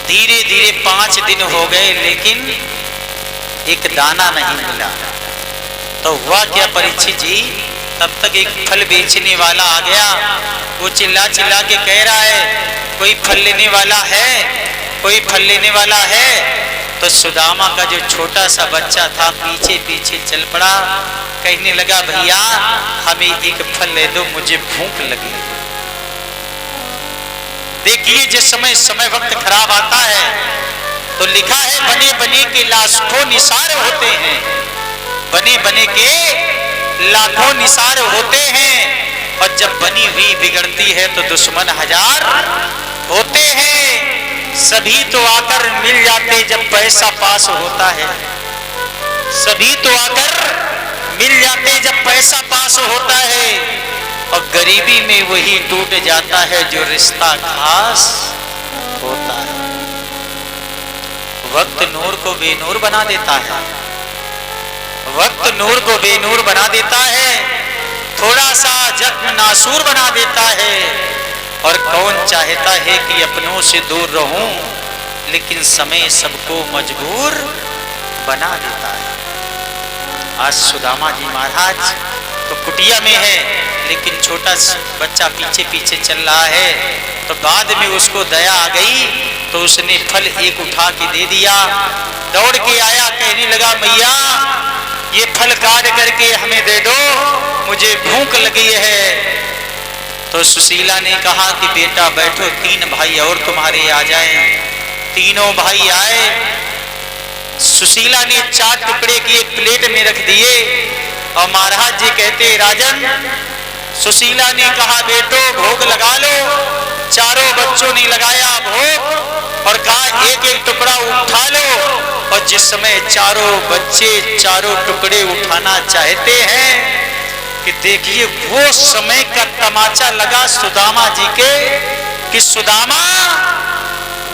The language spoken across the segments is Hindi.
धीरे धीरे 5 दिन हो गए लेकिन एक दाना नहीं मिला। तो हुआ क्या परीक्षित जी, तब तक एक फल बेचने वाला आ गया। वो चिल्ला चिल्ला के कह रहा है कोई फल लेने वाला है, कोई फल लेने वाला है। तो सुदामा का जो छोटा सा बच्चा था पीछे पीछे चल पड़ा, कहने लगा भैया हमें एक फल ले दो, मुझे भूख लगी। देखिए जिस समय वक्त खराब आता है तो लिखा है बने बने के लाखों निसार होते हैं, बने बने के लाखों निसार होते हैं। और जब बनी हुई बिगड़ती है तो दुश्मन 1000 होते हैं। सभी तो आकर मिल जाते जब पैसा पास होता है, सभी तो आकर मिल जाते जब पैसा पास होता है। और गरीबी में वही टूट जाता है जो रिश्ता खास होता है। वक्त नूर को बेनूर बना देता है, वक्त नूर को बेनूर बना देता है, थोड़ा सा जख्म नासूर बना देता है। और कौन चाहता है कि अपनों से दूर रहूं, लेकिन समय सबको मजबूर बना देता है। आज सुदामा जी महाराज तो कुटिया में है, लेकिन छोटा बच्चा पीछे पीछे चल रहा है। तो बाद में उसको दया आ गई तो उसने फल एक उठा के दे दिया। दौड़ के आया, कहने लगा मैया ये फल काट करके हमें दे दो, मुझे भूख लगी है। तो सुशीला ने कहा कि बेटा बैठो, 3 भाई और तुम्हारे आ जाएं। तीनों भाई आए। सुशीला ने 4 टुकड़े की एक प्लेट में रख दिए। और महाराज जी कहते राजन, सुशीला ने कहा बेटो भोग लगा लो। चारों बच्चों ने लगाया भोग और कहा एक एक टुकड़ा उठा लो। और जिस समय चारों बच्चे चारों टुकड़े उठाना चाहते हैं कि देखिए वो समय का तमाचा लगा सुदामा जी के कि सुदामा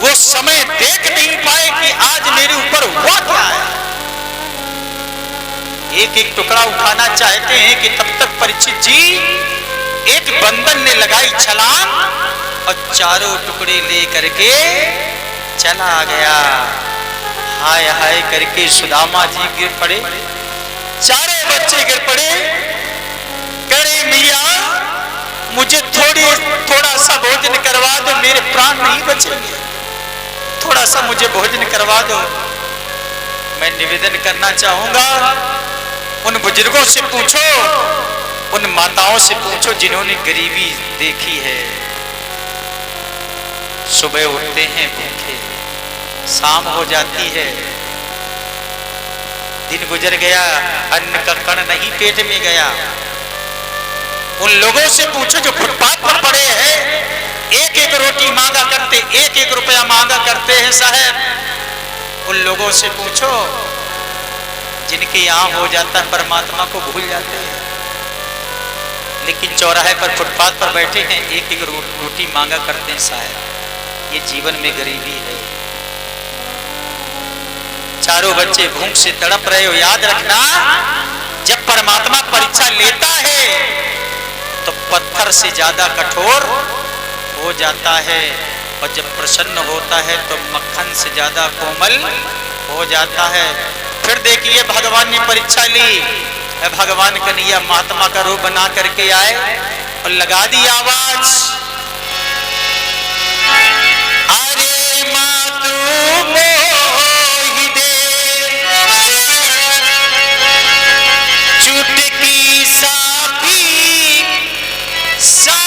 वो समय देख नहीं पाए कि आज मेरे ऊपर हुआ क्या है। एक एक टुकड़ा उठाना चाहते हैं कि तब तक परीक्षित जी एक बंदन ने लगाई छलांग और चारों टुकड़े ले करके चला गया। हाय हाय करके सुदामा जी गिर पड़े, चारों बच्चे गिर पड़े। करे मैया मुझे थोड़ा सा भोजन करवा दो, मेरे प्राण नहीं बचेंगे, थोड़ा सा मुझे भोजन करवा दो। मैं निवेदन करना चाहूंगा उन बुजुर्गों से पूछो, उन माताओं से पूछो जिन्होंने गरीबी देखी है। सुबह उठते हैं भूखे, शाम हो जाती है, दिन गुजर गया, अन्न का कण नहीं पेट में गया। उन लोगों से पूछो जो फुटपाथ पर पड़े हैं, एक एक रोटी मांगा करते, एक एक रुपया मांगा करते हैं साहब। उन लोगों से पूछो जिनके यहाँ हो जाता है परमात्मा को भूल जाते हैं, लेकिन चौराहे पर फुटपाथ पर बैठे हैं, एक एक रोटी मांगा करते हैं साहब। ये जीवन में गरीबी है। चारों बच्चे भूख से तड़प रहे हो। याद रखना जब परमात्मा परीक्षा लेता है तो पत्थर से ज्यादा कठोर हो जाता है, और जब प्रसन्न होता है तो मक्खन से ज्यादा कोमल हो जाता है। फिर देखिए भगवान ने परीक्षा ली, भगवान कन्हैया महात्मा का रूप बना करके आए और लगा दी आवाज, अरे मातू मोहि दे चुटकी साथी सा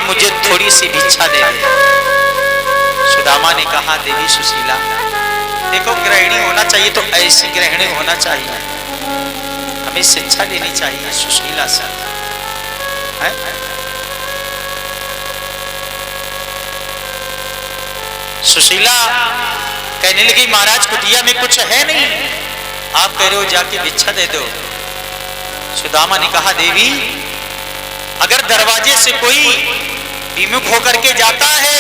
मुझे थोड़ी सी भिक्षा दे दे। सुदामा ने कहा देवी सुशीला देखो गृहिणी होना चाहिए तो ऐसी गृहिणी होना चाहिए, हमें शिक्षा लेनी चाहिए सुशीला से। सुशीला कहने लगी महाराज कुटिया में कुछ है नहीं, आप कह रहे हो जाके भिक्षा दे दो। सुदामा ने कहा, देवी अगर दरवाजे से कोई विमुख होकर के जाता है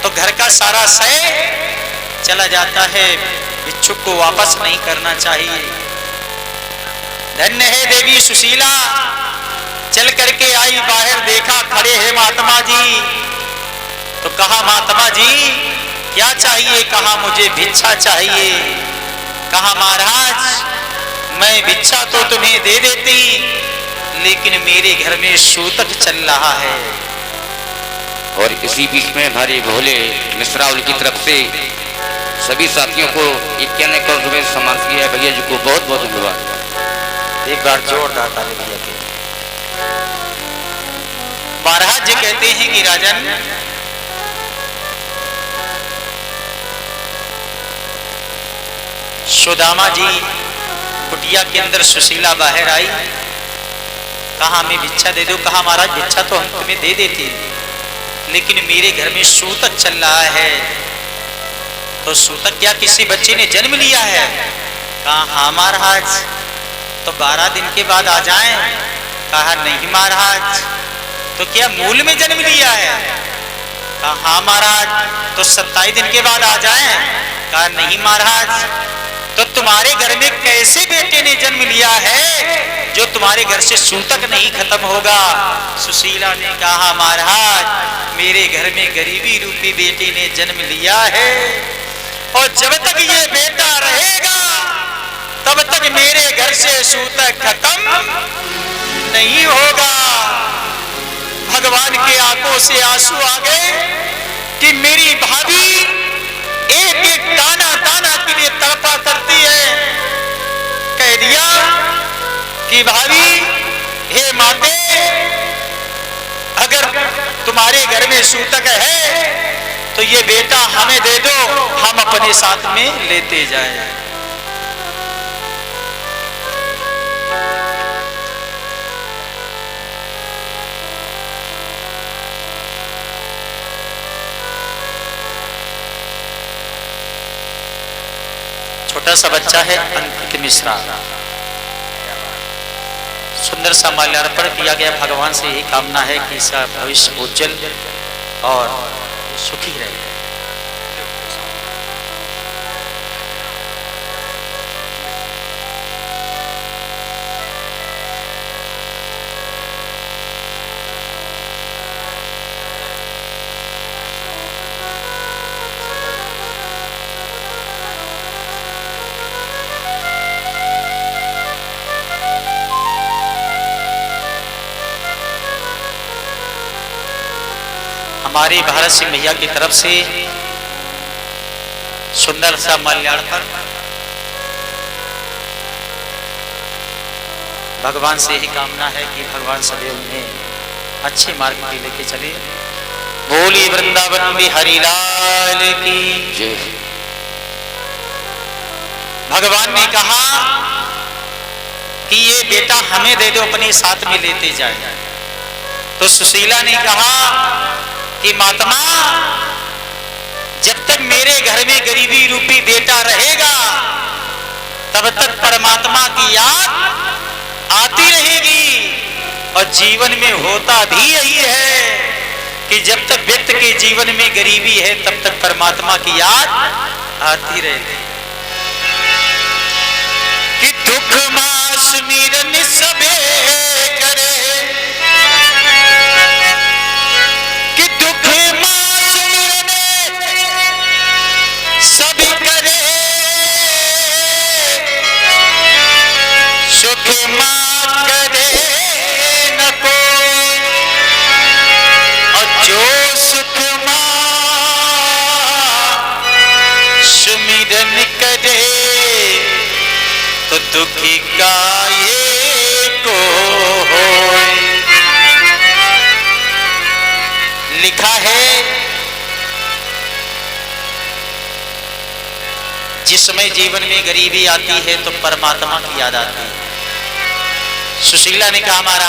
तो घर का सारा सय चला जाता है, भिक्षुक को वापस नहीं करना चाहिए। धन्य है देवी सुशीला, चल करके आई, बाहर देखा खड़े हैं महात्मा जी। तो कहा, महात्मा जी क्या चाहिए? कहा, मुझे भिक्षा चाहिए। कहा, महाराज मैं भिक्षा तो तुम्हें दे देती, लेकिन मेरे घर में सूतक चल रहा है। और इसी बीच में हमारे भोले मिश्रावल की तरफ से सभी साथियों को 91 करोड़ रुपए सम्मान किया है। भैया जी को बहुत बहुत धन्यवाद। एक बार जोरदार ताली भैया के। महाराज जी कहते हैं कि राजन, सुदामा जी कुटिया के अंदर सुशीला बाहर आई, कहा हमें भिक्षा दे दो। कहा, महाराज भिक्षा तो हम तुम्हें दे देते, लेकिन मेरे घर में सूतक चल रहा है। तो सूतक क्या किसी बच्चे ने जन्म लिया है? कहा, हाँ महाराज, तो 12 दिन के बाद आ जाएं। कहा, नहीं महाराज, तो क्या मूल में जन्म लिया है? कहा, हाँ महाराज, तो 27 दिन के बाद आ जाएं। कहा, नहीं महाराज, तो तुम्हारे घर में कैसे बेटे ने जन्म लिया है जो तुम्हारे घर से सूतक नहीं खत्म होगा? सुशीला ने कहा, महाराज मेरे घर में गरीबी रूपी बेटे ने जन्म लिया है, और जब तक ये बेटा रहेगा तब तक मेरे घर से सूतक खत्म नहीं होगा। भगवान के आंखों से आंसू आ गए कि मेरी भाभी एक एक दाना दाना के लिए तड़पा करती है। कह दिया कि भाभी, हे माते, अगर तुम्हारे घर में सूतक है तो ये बेटा हमें दे दो, हम अपने साथ में लेते जाएं। छोटा सा बच्चा है अंकित मिश्रा, सुंदर सा माल्यार्पण किया गया। भगवान से यही कामना है कि इसका भविष्य उज्जवल और सुखी रहे। हमारी भारत सिंह भैया की तरफ से सुंदर सा माल्यार्पण। भगवान से ही कामना है कि भगवान सदैव उन्हें अच्छे मार्ग पे लेके चले। बोली वृंदावन बिहारी लाल की जय। भगवान ने कहा कि ये बेटा हमें दे दो, अपने साथ में लेते जाए। तो सुशीला ने कहा कि महात्मा, जब तक मेरे घर में गरीबी रूपी बेटा रहेगा तब तक परमात्मा की याद आती रहेगी। और जीवन में होता भी यही है कि जब तक व्यक्ति के जीवन में गरीबी है तब तक परमात्मा की याद आती रहेगी। कि दुख मास मीरन सबे करे, कि दुख मास मीरन सभी करे, सुख मास करे न कोई, और जो सुख सुमिरन करे तो दुखी का ये को होए। लिखा है, जिसमें जीवन में गरीबी आती है तो परमात्मा की याद आती है। सुशीला ने कहा, महाराज